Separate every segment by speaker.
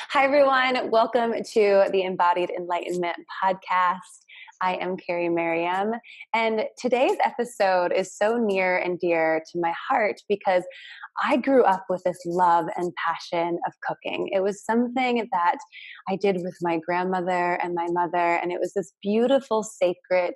Speaker 1: Hi, everyone. Welcome to the Embodied Enlightenment podcast. I am Carrie Merriam, and today's episode is so near and dear to my heart because I grew up with this love and passion of cooking. It was something that I did with my grandmother and my mother, and it was this beautiful, sacred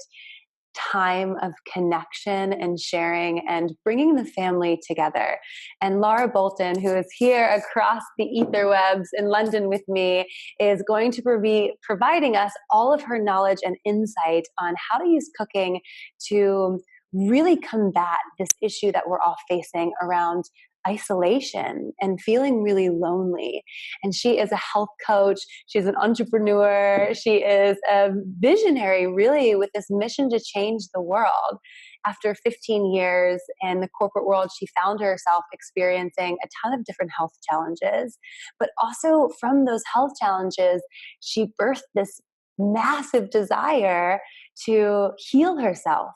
Speaker 1: time of connection and sharing and bringing the family together. And Laura Bolton, who is here across the etherwebs in London with me, is going to be providing us all of her knowledge and insight on how to use cooking to really combat this issue that we're all facing around isolation and feeling really lonely. And she is a health coach. She's an entrepreneur. She is a visionary, really, with this mission to change the world. After 15 years in the corporate world, she found herself experiencing a ton of different health challenges. But also from those health challenges, she birthed this massive desire to heal herself.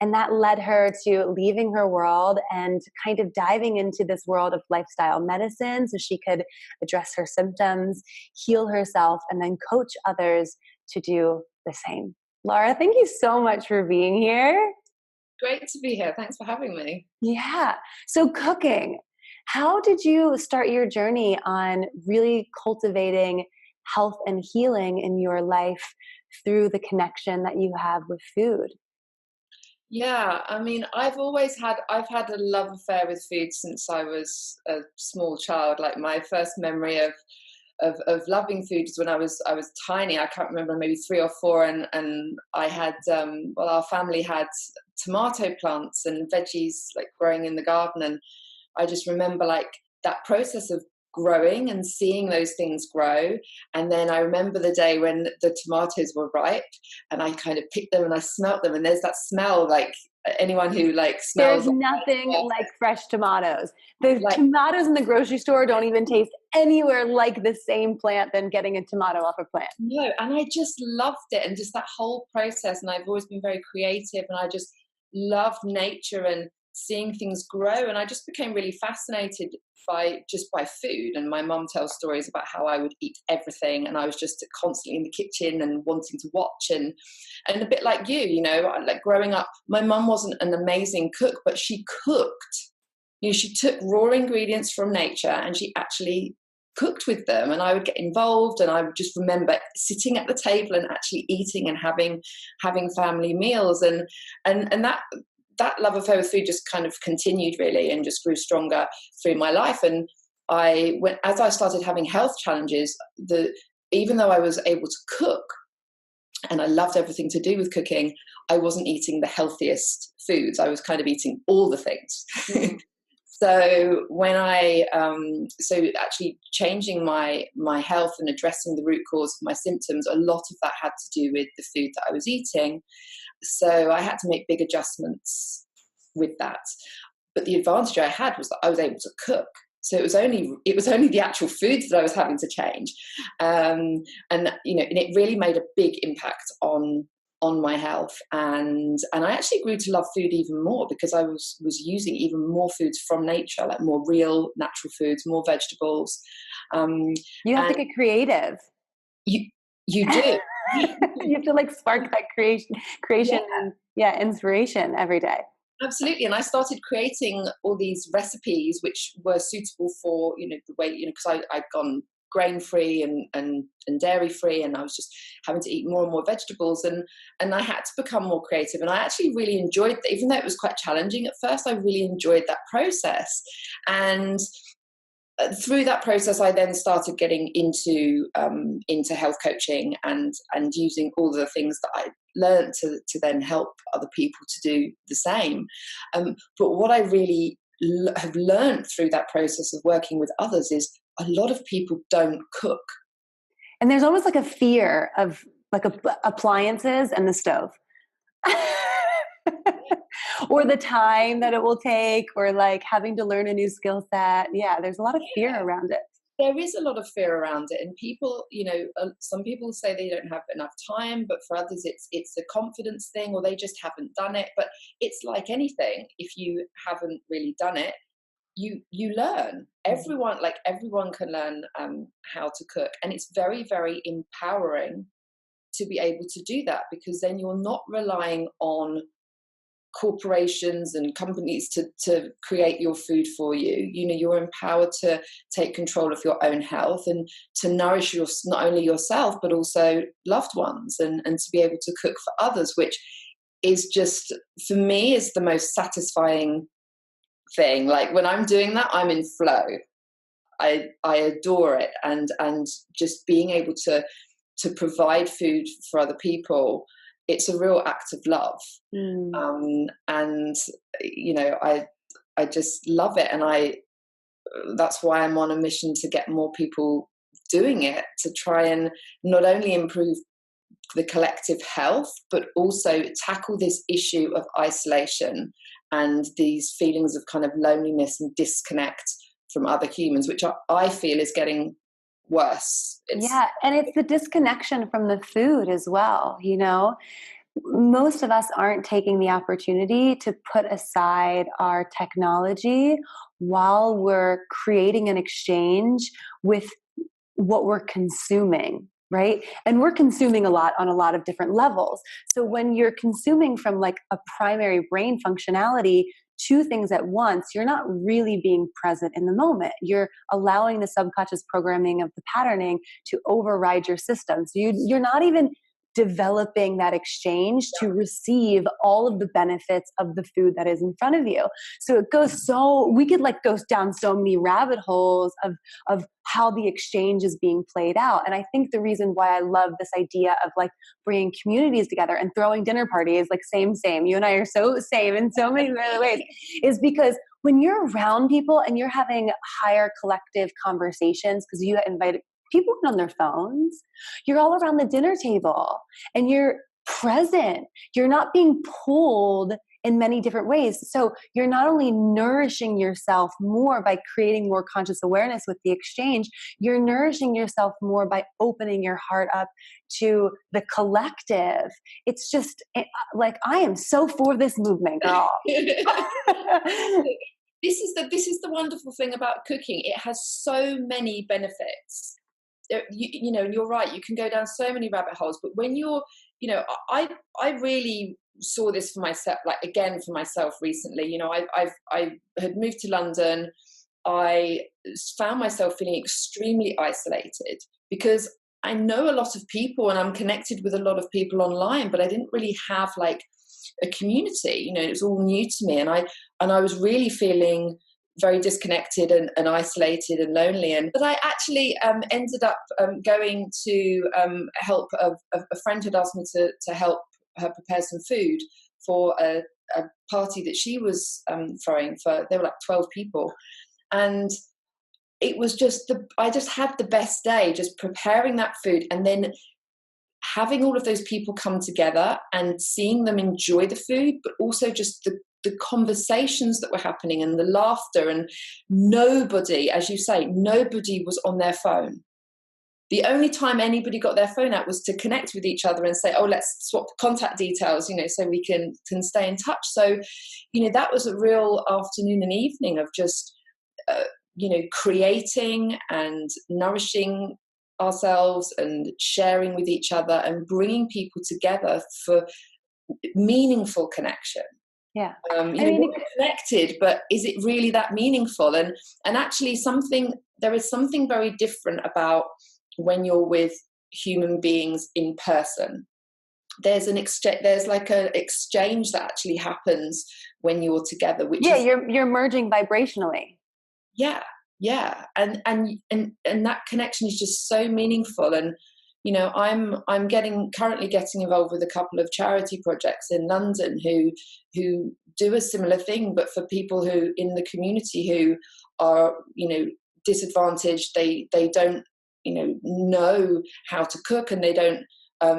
Speaker 1: And that led her to leaving her world and kind of diving into this world of lifestyle medicine so she could address her symptoms, heal herself, and then coach others to do the same. Laura, thank you so much for being here.
Speaker 2: Great to be here. Thanks for having me.
Speaker 1: Yeah. So cooking, how did you start your journey on really cultivating health and healing in your life through the connection that you have with food?
Speaker 2: Yeah, I mean, I've had a love affair with food since I was a small child. Like my first memory of loving food is when I was tiny. I can't remember, maybe 3 or 4, and I had our family had tomato plants and veggies like growing in the garden, and I just remember like that process of growing and seeing those things grow. And then I remember the day when the tomatoes were ripe and I kind of picked them and I smelt them, and there's that smell, like anyone who like
Speaker 1: There's
Speaker 2: smells
Speaker 1: nothing like fresh tomatoes. The
Speaker 2: like,
Speaker 1: tomatoes in the grocery store don't even taste anywhere like the same plant than getting a tomato off a plant.
Speaker 2: no, and I just loved it, and just that whole process. And I've always been very creative, and I just loved nature and seeing things grow, and I just became really fascinated by food. And my mum tells stories about how I would eat everything, and I was just constantly in the kitchen and wanting to watch, and a bit like you know, like growing up, my mum wasn't an amazing cook, but she cooked. You know, she took raw ingredients from nature and she actually cooked with them, and I would get involved, and I would just remember sitting at the table and actually eating and having family meals, and that love affair with food just kind of continued really and just grew stronger through my life. And as I started having health challenges, even though I was able to cook and I loved everything to do with cooking, I wasn't eating the healthiest foods. I was kind of eating all the things. So when so actually changing my health and addressing the root cause of my symptoms, a lot of that had to do with the food that I was eating. So I had to make big adjustments with that. But the advantage I had was that I was able to cook. So it was only the actual foods that I was having to change, and you know, and it really made a big impact on my health. And I actually grew to love food even more because I was using even more foods from nature, like more real natural foods, more vegetables.
Speaker 1: You have to get creative.
Speaker 2: You do.
Speaker 1: You have to like spark that creation and inspiration every day.
Speaker 2: Absolutely. And I started creating all these recipes which were suitable for, you know, the way, you know, because I'd gone grain free and dairy free, and I was just having to eat more and more vegetables, and I had to become more creative. And I actually really enjoyed that, even though it was quite challenging at first. I really enjoyed that process. And through that process, I then started getting into health coaching and using all the things that I learned to then help other people to do the same. But what I really have learned through that process of working with others is a lot of people don't cook.
Speaker 1: And there's almost like a fear of like appliances and the stove. Or the time that it will take, or like having to learn a new skill set. Yeah, there's a lot of fear around it.
Speaker 2: There is a lot of fear around it, and people, you know, some people say they don't have enough time, but for others it's a confidence thing, or they just haven't done it. But it's like anything, if you haven't really done it, you learn. Everyone can learn how to cook, and it's very, very empowering to be able to do that, because then you're not relying on corporations and companies to create your food for you. You know, you're empowered to take control of your own health and to nourish not only yourself but also loved ones, and to be able to cook for others, which is just, for me, is the most satisfying thing. Like when I'm doing that, I'm in flow. I adore it, and just being able to provide food for other people, it's a real act of love. And you know, I just love it, and that's why I'm on a mission to get more people doing it, to try and not only improve the collective health, but also tackle this issue of isolation and these feelings of kind of loneliness and disconnect from other humans, which I feel is getting worse.
Speaker 1: And it's the disconnection from the food as well. You know, most of us aren't taking the opportunity to put aside our technology while we're creating an exchange with what we're consuming, right? And we're consuming a lot on a lot of different levels. So when you're consuming from like a primary brain functionality, two things at once, you're not really being present in the moment. You're allowing the subconscious programming of the patterning to override your system. So you're not even developing that exchange to receive all of the benefits of the food that is in front of you. So we could like go down so many rabbit holes of how the exchange is being played out. And I think the reason why I love this idea of like bringing communities together and throwing dinner parties, like same, you and I are so same in so many other ways, is because when you're around people and you're having higher collective conversations, because you invited people on their phones, you're all around the dinner table and you're present. You're not being pulled in many different ways. So you're not only nourishing yourself more by creating more conscious awareness with the exchange, you're nourishing yourself more by opening your heart up to the collective. It's just like, I am so for this movement, girl.
Speaker 2: This is the wonderful thing about cooking. It has so many benefits. You know, you're right, you can go down so many rabbit holes, but when you're, you know, I really saw this for myself, like again for myself recently. You know, I had moved to London. I found myself feeling extremely isolated because I know a lot of people and I'm connected with a lot of people online, but I didn't really have like a community. You know, it was all new to me, and I was really feeling very disconnected and isolated and lonely. But I actually ended up going to help a friend had asked me to help her prepare some food for a party that she was throwing for. There were like 12 people, and it was just I just had the best day just preparing that food, and then having all of those people come together and seeing them enjoy the food, but also just the conversations that were happening and the laughter, and nobody, as you say, nobody was on their phone. The only time anybody got their phone out was to connect with each other and say, oh, let's swap contact details, you know, so we can stay in touch. So, you know, that was a real afternoon and evening of just, you know, creating and nourishing ourselves and sharing with each other and bringing people together for meaningful connection.
Speaker 1: Yeah.
Speaker 2: You know, we're connected, but is it really that meaningful? And actually there is something very different about when you're with human beings in person. There's like an exchange that actually happens when you're together, which is,
Speaker 1: you're merging vibrationally.
Speaker 2: Yeah. And that connection is just so meaningful. And you know, I'm currently getting involved with a couple of charity projects in London who do a similar thing, but for people who in the community who are, you know, disadvantaged. They don't, you know how to cook, and they don't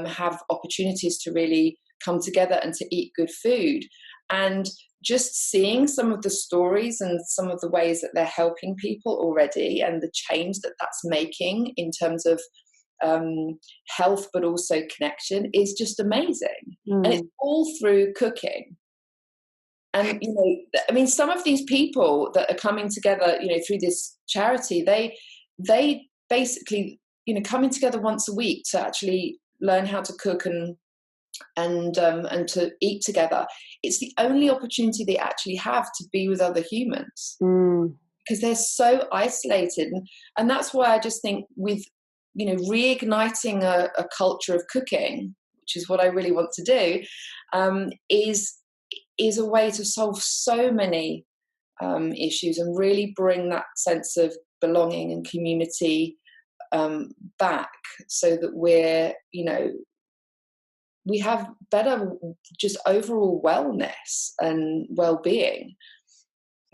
Speaker 2: have opportunities to really come together and to eat good food. And just seeing some of the stories and some of the ways that they're helping people already, and the change that that's making in terms of health but also connection, is just amazing. And it's all through cooking. And, you know, I mean, some of these people that are coming together, you know, through this charity, they basically, you know, coming together once a week to actually learn how to cook and to eat together. It's the only opportunity they actually have to be with other humans, because they're so isolated. And that's why I just think with, you know, reigniting a culture of cooking, which is what I really want to do, is a way to solve so many issues and really bring that sense of belonging and community back, so that we're, you know, we have better just overall wellness and well-being.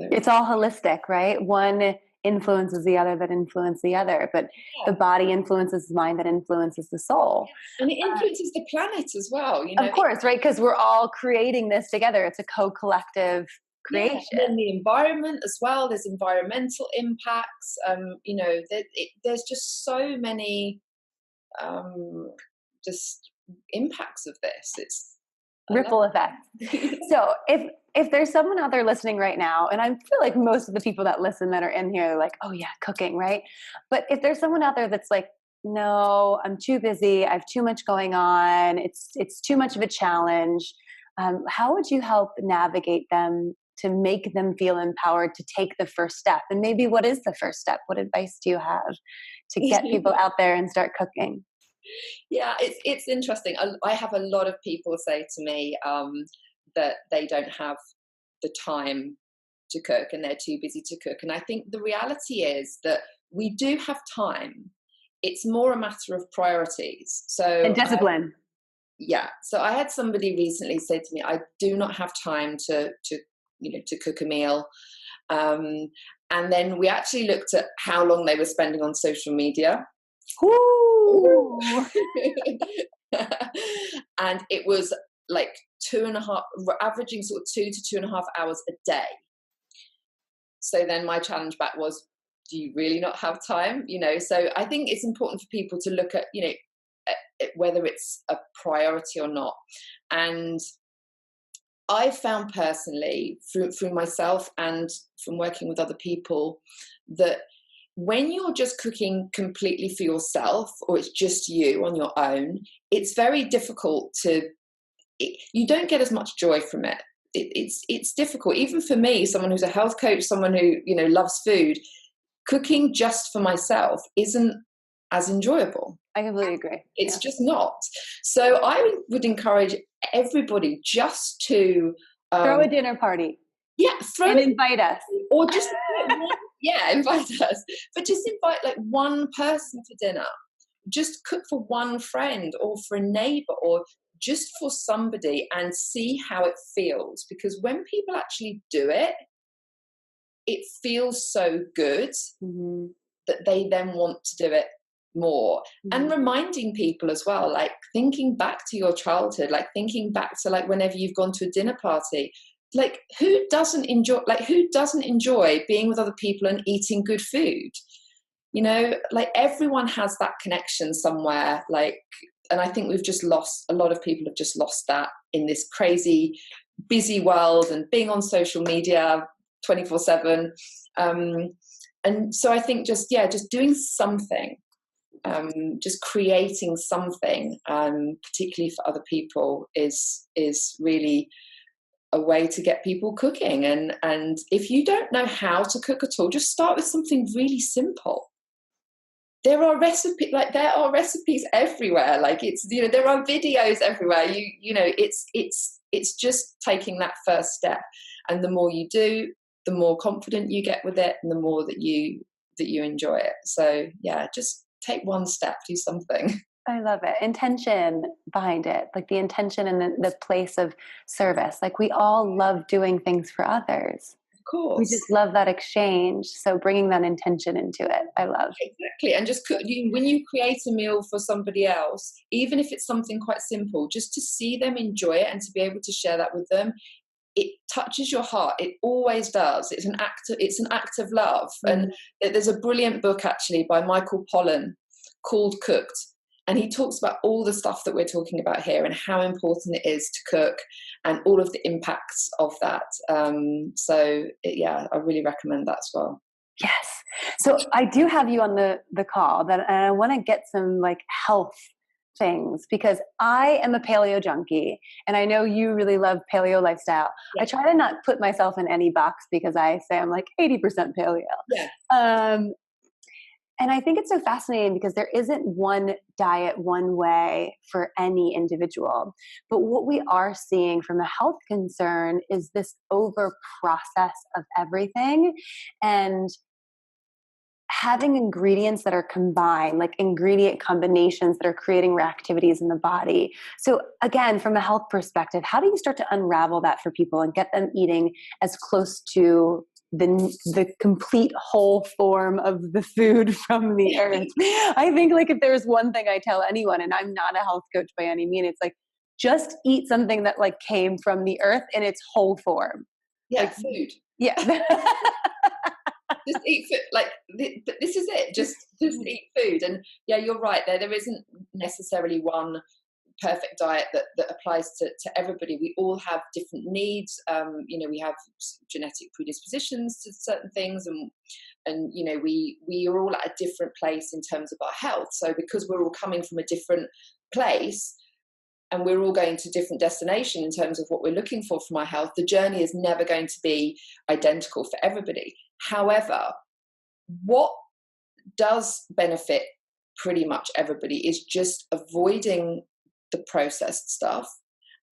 Speaker 2: So,
Speaker 1: It's all holistic, right? One influences the other that influence the other, but the body influences the mind that influences the soul.
Speaker 2: and it influences the planet as well, you know.
Speaker 1: Of course, right? Because we're all creating this together. It's a co-collective creation.
Speaker 2: Yeah, and then the environment as well. There's environmental impacts. You know, there's just so many just impacts of this. It's
Speaker 1: Ripple effect. So if there's someone out there listening right now, and I feel like most of the people that listen that are in here are like, oh yeah, cooking, right? But if there's someone out there that's like, no, I'm too busy, I have too much going on, it's too much of a challenge, how would you help navigate them to make them feel empowered to take the first step? And maybe what is the first step? What advice do you have to get people out there and start cooking?
Speaker 2: Yeah, it's interesting. I have a lot of people say to me that they don't have the time to cook and they're too busy to cook. And I think the reality is that we do have time. It's more a matter of priorities. So
Speaker 1: And discipline.
Speaker 2: So I had somebody recently say to me, I do not have time to you know, to cook a meal. And then we actually looked at how long they were spending on social media.
Speaker 1: Ooh.
Speaker 2: And it was like 2.5, averaging sort of 2 to 2.5 hours a day. So then my challenge back was, do you really not have time? You know, so I think it's important for people to look at, you know, whether it's a priority or not. And I found personally through myself and from working with other people that when you're just cooking completely for yourself, or it's just you on your own, it's very difficult you don't get as much joy from it. It's difficult. Even for me, someone who's a health coach, someone who, you know, loves food, cooking just for myself isn't as enjoyable.
Speaker 1: I completely agree.
Speaker 2: It's just not. So I would encourage everybody just to
Speaker 1: throw a dinner party.
Speaker 2: Yeah,
Speaker 1: and invite us.
Speaker 2: Or just invite us. But just invite like one person for dinner. Just cook for one friend or for a neighbor or just for somebody and see how it feels. Because when people actually do it, it feels so good that they then want to do it more. And reminding people as well, like thinking back to your childhood, like thinking back to like whenever you've gone to a dinner party, like who doesn't enjoy being with other people and eating good food? You know, like everyone has that connection somewhere, like, and I think a lot of people have just lost that in this crazy busy world and being on social media 24/7. And so I think just doing something, just creating something, particularly for other people, is really a way to get people cooking. And if you don't know how to cook at all, just start with something really simple. There are recipes everywhere. Like it's, you know, there are videos everywhere. You know, it's just taking that first step. And the more you do, the more confident you get with it, and the more that you enjoy it. So yeah, just take one step, do something.
Speaker 1: I love it. Intention behind it, like the intention and the place of service. Like we all love doing things for others.
Speaker 2: Of course.
Speaker 1: We just love that exchange. So bringing that intention into it, I love.
Speaker 2: Exactly. And just when you create a meal for somebody else, even if it's something quite simple, just to see them enjoy it and to be able to share that with them, it touches your heart. It always does. It's an act of love. And there's a brilliant book actually by Michael Pollan called Cooked. And he talks about all the stuff that we're talking about here and how important it is to cook and all of the impacts of that. I really recommend that as well.
Speaker 1: Yes. So I do have you on the call and I want to get some like health things, because I am a paleo junkie and I know you really love paleo lifestyle. Yeah. I try to not put myself in any box because I say I'm like 80% paleo.
Speaker 2: Yeah.
Speaker 1: And I think it's so fascinating because there isn't one diet, one way for any individual. But what we are seeing from a health concern is this over process of everything, and having ingredients that are combined, like ingredient combinations that are creating reactivities in the body. So again, from a health perspective, how do you start to unravel that for people and get them eating as close to the complete whole form of the food from the earth? I think like if there's one thing I tell anyone, and I'm not a health coach by any means, it's like, just eat something that like came from the earth in its whole form.
Speaker 2: Yeah,
Speaker 1: like,
Speaker 2: food.
Speaker 1: Yeah.
Speaker 2: Just eat food. Like this is it. Just eat food. And yeah, you're right. There isn't necessarily one perfect diet that applies to everybody. We all have different needs. We have genetic predispositions to certain things, and we are all at a different place in terms of our health. So because we're all coming from a different place, and we're all going to different destination in terms of what we're looking for from our health, the journey is never going to be identical for everybody. However, what does benefit pretty much everybody is just avoiding the processed stuff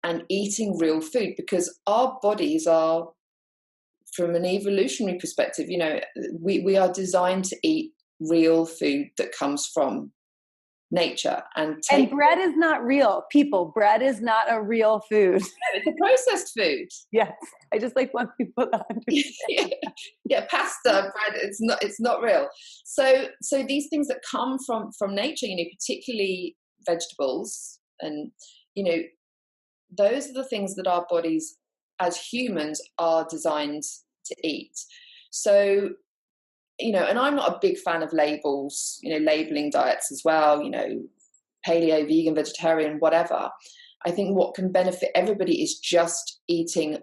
Speaker 2: and eating real food, because our bodies are, from an evolutionary perspective, we are designed to eat real food that comes from nature. And
Speaker 1: bread is not real. People, bread is not a real food.
Speaker 2: It's a processed food.
Speaker 1: Yes. I just like want people to understand.
Speaker 2: Yeah, pasta, bread, it's not real. So these things that come from nature, particularly vegetables, and those are the things that our bodies as humans are designed to eat. So and I'm not a big fan of labels, labeling diets as well, paleo, vegan, vegetarian, whatever. I think what can benefit everybody is just eating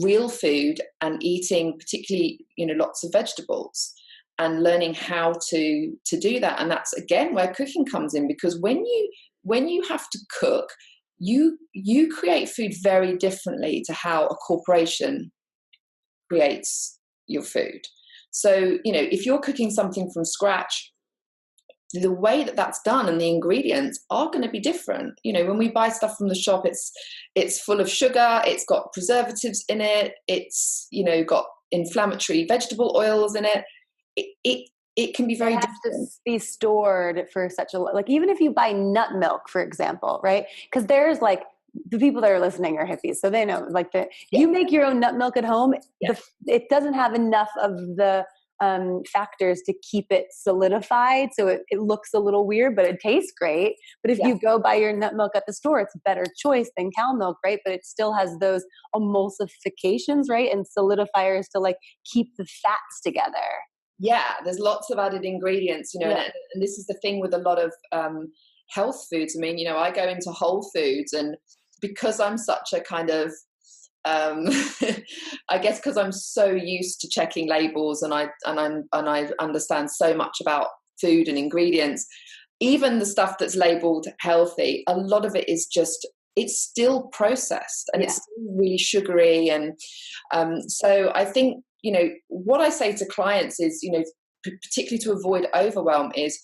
Speaker 2: real food and eating particularly, lots of vegetables, and learning how to do that. And that's again where cooking comes in, because when you have to cook, you create food very differently to how a corporation creates your food. So, if you're cooking something from scratch, the way that that's done and the ingredients are going to be different. When we buy stuff from the shop, it's full of sugar, it's got preservatives in it, it's, got inflammatory vegetable oils in it. It can be very different.
Speaker 1: It has to be stored for such a, like, even if you buy nut milk, for example, right? Because there's like, the people that are listening are hippies, so they know, like, you make your own nut milk at home. Yeah. It doesn't have enough of the factors to keep it solidified, so it looks a little weird, but it tastes great. But if you go buy your nut milk at the store, it's a better choice than cow milk, right? But it still has those emulsifications, right, and solidifiers to like keep the fats together.
Speaker 2: Yeah, there's lots of added ingredients, and this is the thing with a lot of health foods. I mean, I go into Whole Foods, and because I'm such a kind of I guess because I'm so used to checking labels, and I understand so much about food and ingredients, even the stuff that's labeled healthy, a lot of it is just, it's still processed, and it's still really sugary. And so I think, what I say to clients is, particularly to avoid overwhelm, is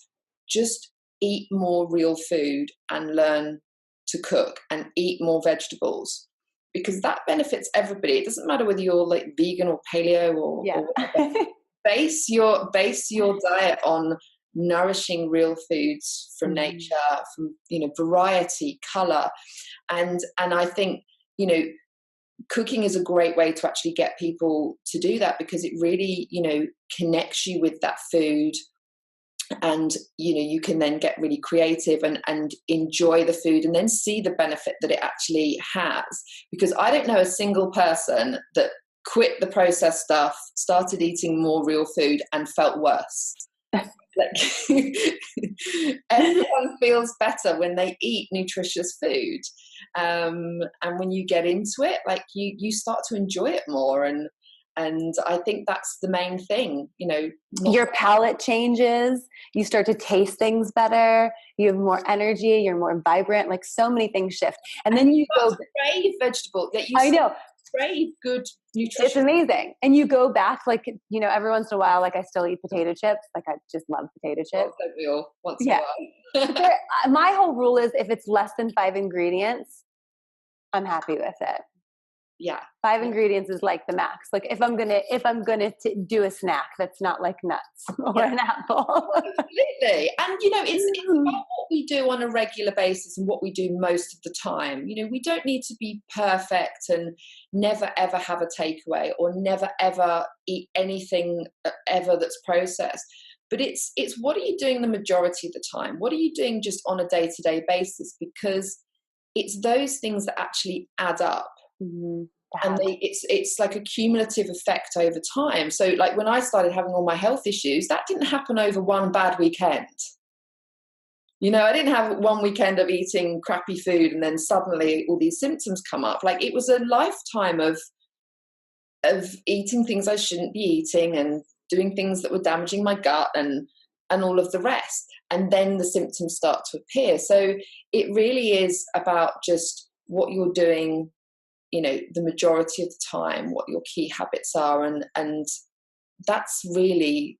Speaker 2: just eat more real food and learn to cook and eat more vegetables, because that benefits everybody. It doesn't matter whether you're like vegan or paleo or whatever. Base your diet on nourishing real foods from nature, from variety, color, and I think cooking is a great way to actually get people to do that, because it really connects you with that food. And you can then get really creative and enjoy the food, and then see the benefit that it actually has. Because I don't know a single person that quit the processed stuff, started eating more real food, and felt worse. Like, everyone feels better when they eat nutritious food, and when you get into it, like you start to enjoy it more, and I think that's the main thing,
Speaker 1: your palate changes, you start to taste things better, you have more energy, you're more vibrant, like so many things shift. And then you go
Speaker 2: crave vegetable that you
Speaker 1: I know
Speaker 2: crave good nutrition.
Speaker 1: It's amazing. And you go back, like, every once in a while, like I still eat potato chips. Like I just love potato chips.
Speaker 2: Well, don't we all once in a while?
Speaker 1: My whole rule is if it's less than 5 ingredients, I'm happy with it.
Speaker 2: Yeah.
Speaker 1: 5 ingredients is like the max. Like if I'm gonna do a snack that's not like nuts or an apple.
Speaker 2: Absolutely. And it's about what we do on a regular basis and what we do most of the time. We don't need to be perfect and never ever have a takeaway or never ever eat anything ever that's processed. But it's what are you doing the majority of the time? What are you doing just on a day-to-day basis? Because it's those things that actually add up.
Speaker 1: Mm-hmm.
Speaker 2: And it's like a cumulative effect over time. So like when I started having all my health issues, that didn't happen over one bad weekend. I didn't have one weekend of eating crappy food and then suddenly all these symptoms come up. Like it was a lifetime of eating things I shouldn't be eating and doing things that were damaging my gut and all of the rest. And then the symptoms start to appear. So it really is about just what you're doing, the majority of the time, what your key habits are. And that's really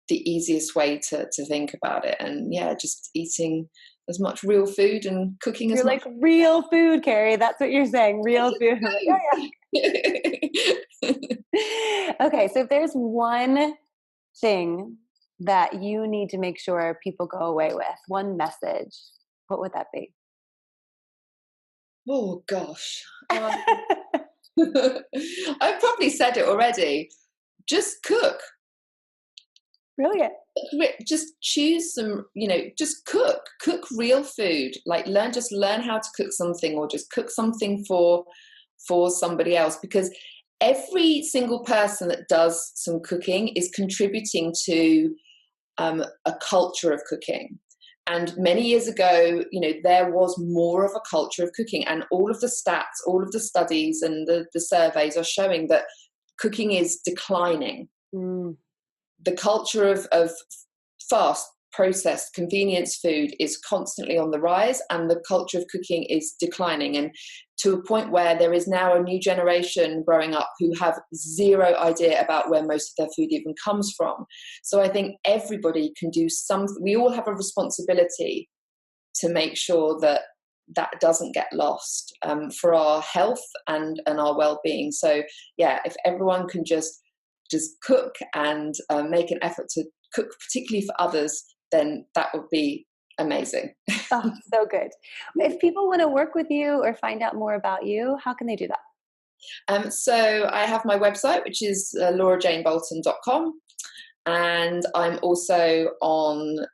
Speaker 2: the easiest way to think about it. And yeah, just eating as much real food and cooking
Speaker 1: You're
Speaker 2: as much.
Speaker 1: Like real food, Carrie. That's what you're saying. Real food. Okay. So if there's one thing that you need to make sure people go away with, one message, what would that be?
Speaker 2: Oh gosh. I've probably said it already. Just cook.
Speaker 1: Brilliant.
Speaker 2: Just choose some, just cook real food. Like learn how to cook something, or just cook something for somebody else, because every single person that does some cooking is contributing to a culture of cooking. And many years ago, there was more of a culture of cooking, and all of the stats, all of the studies and the surveys are showing that cooking is declining. The culture of fast, processed, convenience food is constantly on the rise, and the culture of cooking is declining, and to a point where there is now a new generation growing up who have zero idea about where most of their food even comes from. So I think everybody can do something. We all have a responsibility to make sure that doesn't get lost, for our health and our well-being. So yeah, if everyone can just cook and make an effort to cook, particularly for others, then that would be amazing.
Speaker 1: Oh, so good. If people want to work with you or find out more about you, how can they do that?
Speaker 2: So I have my website, which is laurajanebolton.com. And I'm also on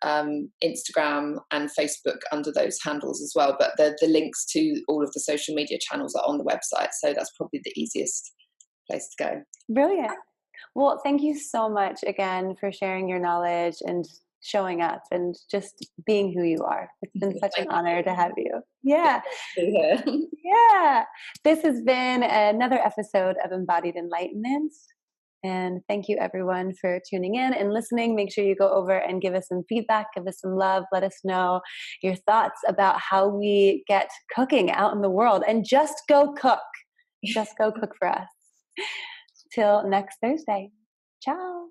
Speaker 2: Instagram and Facebook under those handles as well. But the links to all of the social media channels are on the website. So that's probably the easiest place to go.
Speaker 1: Brilliant. Well, thank you so much again for sharing your knowledge and showing up and just being who you are. It's been such an honor to have you. Yeah. Yeah. This has been another episode of Embodied Enlightenment. And thank you everyone for tuning in and listening. Make sure you go over and give us some feedback, give us some love. Let us know your thoughts about how we get cooking out in the world, and just go cook. Just go cook for us. Till next Thursday. Ciao.